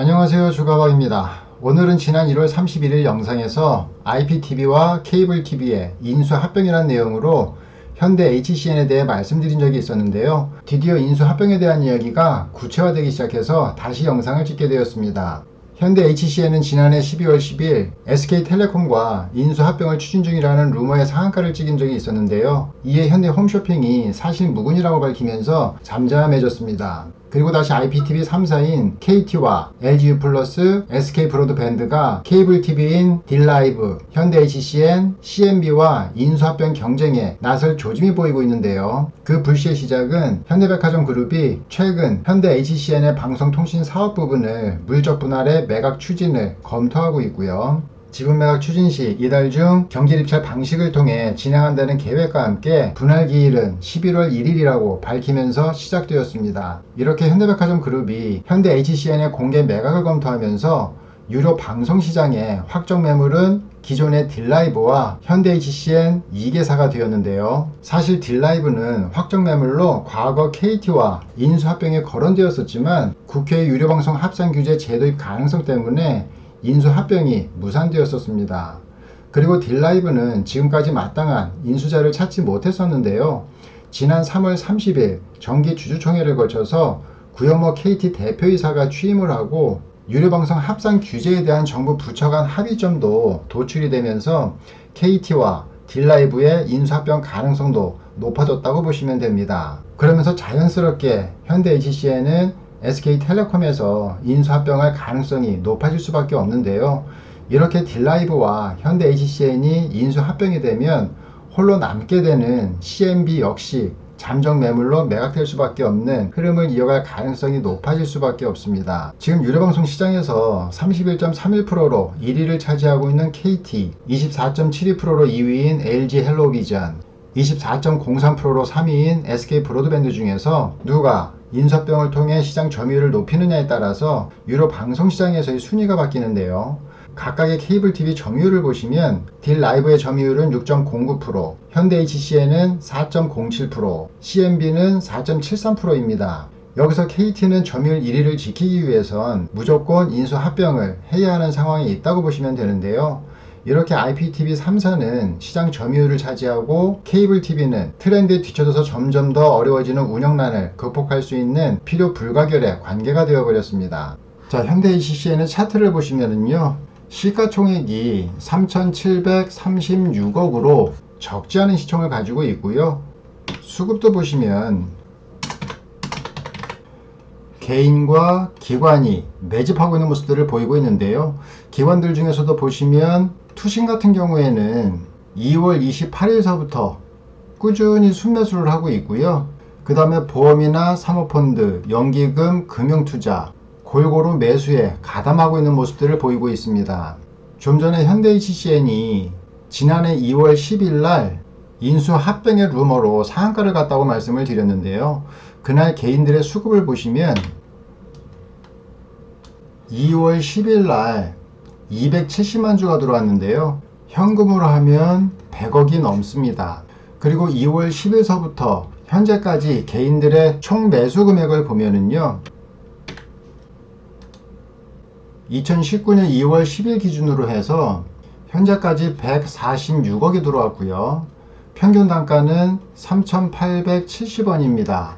안녕하세요, 주가방입니다. 오늘은 지난 1월 31일 영상에서 IPTV와 케이블TV의 인수합병이라는 내용으로 현대 HCN에 대해 말씀드린 적이 있었는데요. 드디어 인수합병에 대한 이야기가 구체화되기 시작해서 다시 영상을 찍게 되었습니다. 현대 HCN은 지난해 12월 10일 SK텔레콤과 인수합병을 추진 중이라는 루머의 상한가를 찍은 적이 있었는데요. 이에 현대 홈쇼핑이 사실 무근이라고 밝히면서 잠잠해졌습니다. 그리고 다시 IPTV 3사인 KT와 LGU+, SK브로드밴드가 케이블TV인 딜라이브, 현대 HCN, CNB와 인수합병 경쟁에 나설 조짐이 보이고 있는데요. 그 불씨의 시작은 현대백화점 그룹이 최근 현대 HCN의 방송통신 사업 부분을 물적 분할의 매각 추진을 검토하고 있고요. 지분 매각 추진 시 이달 중 경질 입찰 방식을 통해 진행한다는 계획과 함께 분할 기일은 11월 1일이라고 밝히면서 시작되었습니다. 이렇게 현대백화점 그룹이 현대 HCN의 공개 매각을 검토하면서 유료 방송시장의 확정 매물은 기존의 딜라이브와 현대 HCN 2개사가 되었는데요. 사실 딜라이브는 확정 매물로 과거 KT와 인수합병에 거론되었었지만 국회 유료방송 합산 규제 재도입 가능성 때문에 인수합병이 무산되었었습니다. 그리고 딜라이브는 지금까지 마땅한 인수자를 찾지 못했었는데요. 지난 3월 30일 정기 주주총회를 거쳐서 구현모 KT 대표이사가 취임을 하고 유료방송 합산 규제에 대한 정부 부처 간 합의점도 도출이 되면서 KT와 딜라이브의 인수합병 가능성도 높아졌다고 보시면 됩니다. 그러면서 자연스럽게 현대 HCN은 SK텔레콤에서 인수합병할 가능성이 높아질 수밖에 없는데요. 이렇게 딜라이브와 현대 HCN이 인수합병이 되면 홀로 남게 되는 CNB 역시 잠정 매물로 매각될 수밖에 없는 흐름을 이어갈 가능성이 높아질 수밖에 없습니다. 지금 유료방송 시장에서 31.31%로 1위를 차지하고 있는 KT, 24.72%로 2위인 LG헬로비전, 24.03%로 3위인 SK브로드밴드 중에서 누가 인수합병을 통해 시장 점유율을 높이느냐에 따라서 유료 방송시장에서의 순위가 바뀌는데요. 각각의 케이블TV 점유율을 보시면 딜라이브의 점유율은 6.09%, 현대 HCN은 4.07%, CNB는 4.73%입니다. 여기서 KT는 점유율 1위를 지키기 위해선 무조건 인수합병을 해야 하는 상황이 있다고 보시면 되는데요. 이렇게 IPTV 3사는 시장 점유율을 차지하고 케이블TV는 트렌드에 뒤처져서 점점 더 어려워지는 운영난을 극복할 수 있는 필요 불가결의 관계가 되어버렸습니다. 자, 현대 HCN의 차트를 보시면은요, 시가총액이 3,736억으로 적지 않은 시총을 가지고 있고요. 수급도 보시면 개인과 기관이 매집하고 있는 모습들을 보이고 있는데요. 기관들 중에서도 보시면 투신 같은 경우에는 2월 28일서부터 꾸준히 순매수를 하고 있고요. 그 다음에 보험이나 사모펀드, 연기금, 금융투자 골고루 매수에 가담하고 있는 모습들을 보이고 있습니다. 좀 전에 현대 HCN이 지난해 2월 10일 날 인수합병의 루머로 상한가를 갔다고 말씀을 드렸는데요. 그날 개인들의 수급을 보시면 2월 10일 날 270만 주가 들어왔는데요. 현금으로 하면 100억이 넘습니다. 그리고 2월 10일서부터 현재까지 개인들의 총 매수 금액을 보면은요, 2019년 2월 10일 기준으로 해서 현재까지 146억이 들어왔고요. 평균 단가는 3,870원입니다.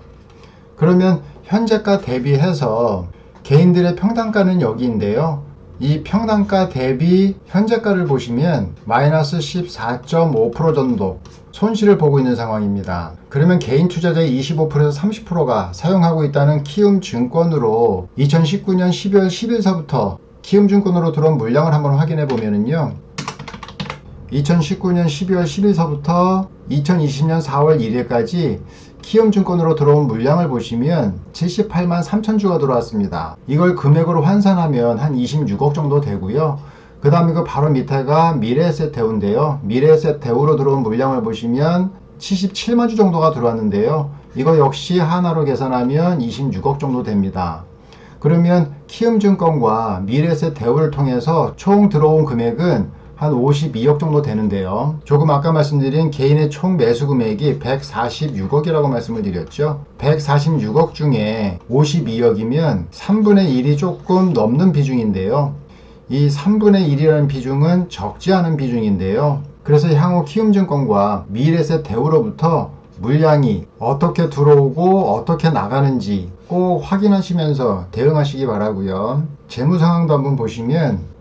그러면 현재가 대비해서 개인들의 평단가는 여기인데요. 이 평단가 대비 현재가를 보시면 마이너스 14.5% 정도 손실을 보고 있는 상황입니다. 그러면 개인 투자자의 25%에서 30%가 사용하고 있다는 키움증권으로 2019년 12월 10일서부터 키움증권으로 들어온 물량을 한번 확인해 보면은요, 2019년 12월 10일서부터 2020년 4월 1일까지 키움증권으로 들어온 물량을 보시면 78만 3천 주가 들어왔습니다. 이걸 금액으로 환산하면 한 26억 정도 되고요. 그 다음 이거 바로 밑에가 미래에셋대우인데요. 미래에셋대우로 들어온 물량을 보시면 77만 주 정도가 들어왔는데요. 이거 역시 하나로 계산하면 26억 정도 됩니다. 그러면 키움증권과 미래에셋대우를 통해서 총 들어온 금액은 한 52억 정도 되는데요. 조금 아까 말씀드린 개인의 총 매수 금액이 146억이라고 말씀을 드렸죠. 146억 중에 52억이면 3분의 1이 조금 넘는 비중인데요. 이 3분의 1이라는 비중은 적지 않은 비중인데요. 그래서 향후 키움증권과 미래에셋 대우로부터 물량이 어떻게 들어오고 어떻게 나가는지 꼭 확인하시면서 대응하시기 바라고요. 재무 상황도 한번 보시면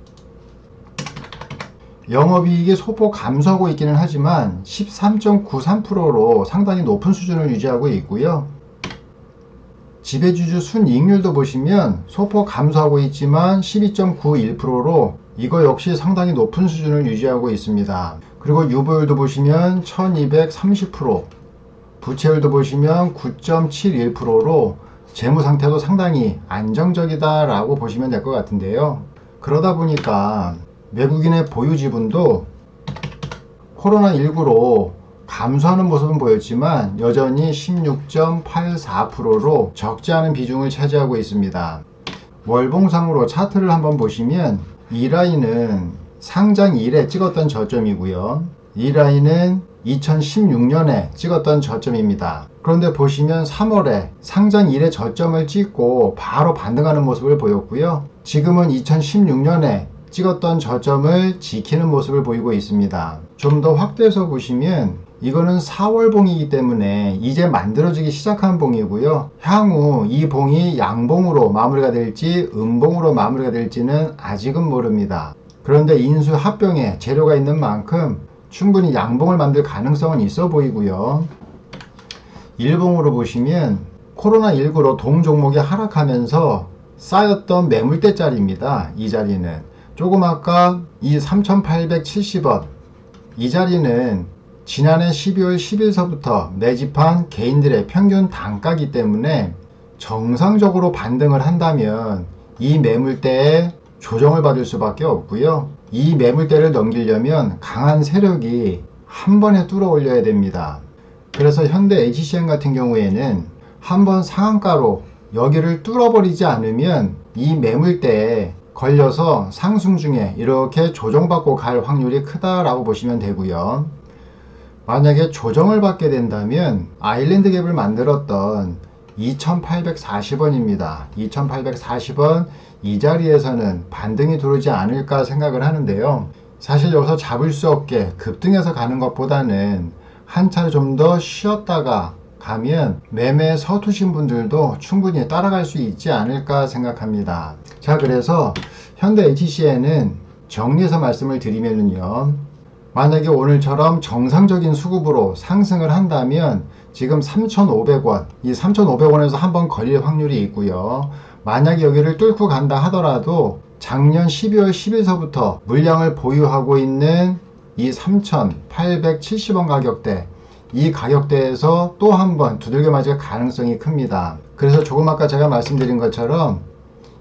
영업이익이 소폭 감소하고 있기는 하지만 13.93%로 상당히 높은 수준을 유지하고 있고요. 지배주주 순이익률도 보시면 소폭 감소하고 있지만 12.91%로 이거 역시 상당히 높은 수준을 유지하고 있습니다. 그리고 유보율도 보시면 1230%, 부채율도 보시면 9.71%로 재무 상태도 상당히 안정적이다 라고 보시면 될 것 같은데요. 그러다 보니까 외국인의 보유 지분도 코로나19로 감소하는 모습은 보였지만 여전히 16.84%로 적지 않은 비중을 차지하고 있습니다. 월봉상으로 차트를 한번 보시면 이 라인은 상장 이래 찍었던 저점이고요. 이 라인은 2016년에 찍었던 저점입니다. 그런데 보시면 3월에 상장 이래 저점을 찍고 바로 반등하는 모습을 보였고요. 지금은 2016년에 찍었던 저점을 지키는 모습을 보이고 있습니다. 좀 더 확대해서 보시면 이거는 4월 봉이기 때문에 이제 만들어지기 시작한 봉이고요. 향후 이 봉이 양봉으로 마무리가 될지 음봉으로 마무리가 될지는 아직은 모릅니다. 그런데 인수 합병에 재료가 있는 만큼 충분히 양봉을 만들 가능성은 있어 보이고요. 일봉으로 보시면 코로나19로 동 종목이 하락하면서 쌓였던 매물대 자리입니다. 이 자리는 조금 아까 이 3,870원 이 자리는 지난해 12월 10일서부터 매집한 개인들의 평균 단가이기 때문에 정상적으로 반등을 한다면 이 매물대에 조정을 받을 수밖에 없고요. 이 매물대를 넘기려면 강한 세력이 한 번에 뚫어 올려야 됩니다. 그래서 현대 HCM 같은 경우에는 한번 상한가로 여기를 뚫어버리지 않으면 이 매물대에 걸려서 상승 중에 이렇게 조정받고 갈 확률이 크다라고 보시면 되고요. 만약에 조정을 받게 된다면 아일랜드 갭을 만들었던 2840원입니다. 2840원 이 자리에서는 반등이 들어오지 않을까 생각을 하는데요. 사실 여기서 잡을 수 없게 급등해서 가는 것보다는 한 차례 좀 더 쉬었다가 가면 매매에 서투신 분들도 충분히 따라갈 수 있지 않을까 생각합니다. 자, 그래서 현대 HCN은 정리해서 말씀을 드리면요. 만약에 오늘처럼 정상적인 수급으로 상승을 한다면 지금 3,500원, 이 3,500원에서 한번 걸릴 확률이 있고요. 만약에 여기를 뚫고 간다 하더라도 작년 12월 10일서부터 물량을 보유하고 있는 이 3,870원 가격대, 이 가격대에서 또 한 번 두들겨 맞을 가능성이 큽니다. 그래서 조금 아까 제가 말씀드린 것처럼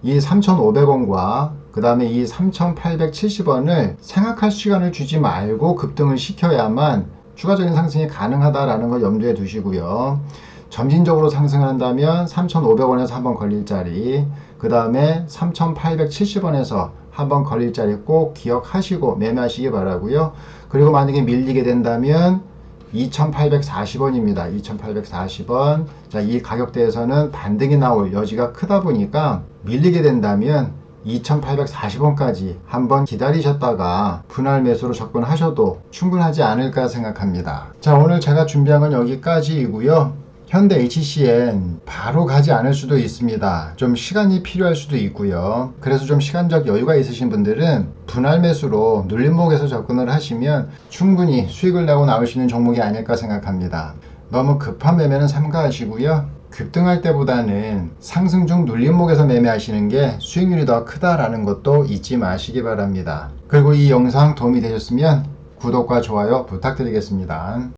이 3,500원과 그 다음에 이 3,870원을 생각할 시간을 주지 말고 급등을 시켜야만 추가적인 상승이 가능하다라는 걸 염두에 두시고요. 점진적으로 상승을 한다면 3,500원에서 한번 걸릴 자리, 그 다음에 3,870원에서 한번 걸릴 자리 꼭 기억하시고 매매하시기 바라고요. 그리고 만약에 밀리게 된다면 2,840원입니다. 2,840원. 자, 이 가격대에서는 반등이 나올 여지가 크다 보니까 밀리게 된다면 2,840원까지 한번 기다리셨다가 분할 매수로 접근하셔도 충분하지 않을까 생각합니다. 자, 오늘 제가 준비한 건 여기까지이고요. 현대 HCN 바로 가지 않을 수도 있습니다. 좀 시간이 필요할 수도 있고요. 그래서 좀 시간적 여유가 있으신 분들은 분할 매수로 눌림목에서 접근을 하시면 충분히 수익을 내고 나올 수 있는 종목이 아닐까 생각합니다. 너무 급한 매매는 삼가하시고요. 급등할 때보다는 상승 중 눌림목에서 매매하시는 게 수익률이 더 크다라는 것도 잊지 마시기 바랍니다. 그리고 이 영상 도움이 되셨으면 구독과 좋아요 부탁드리겠습니다.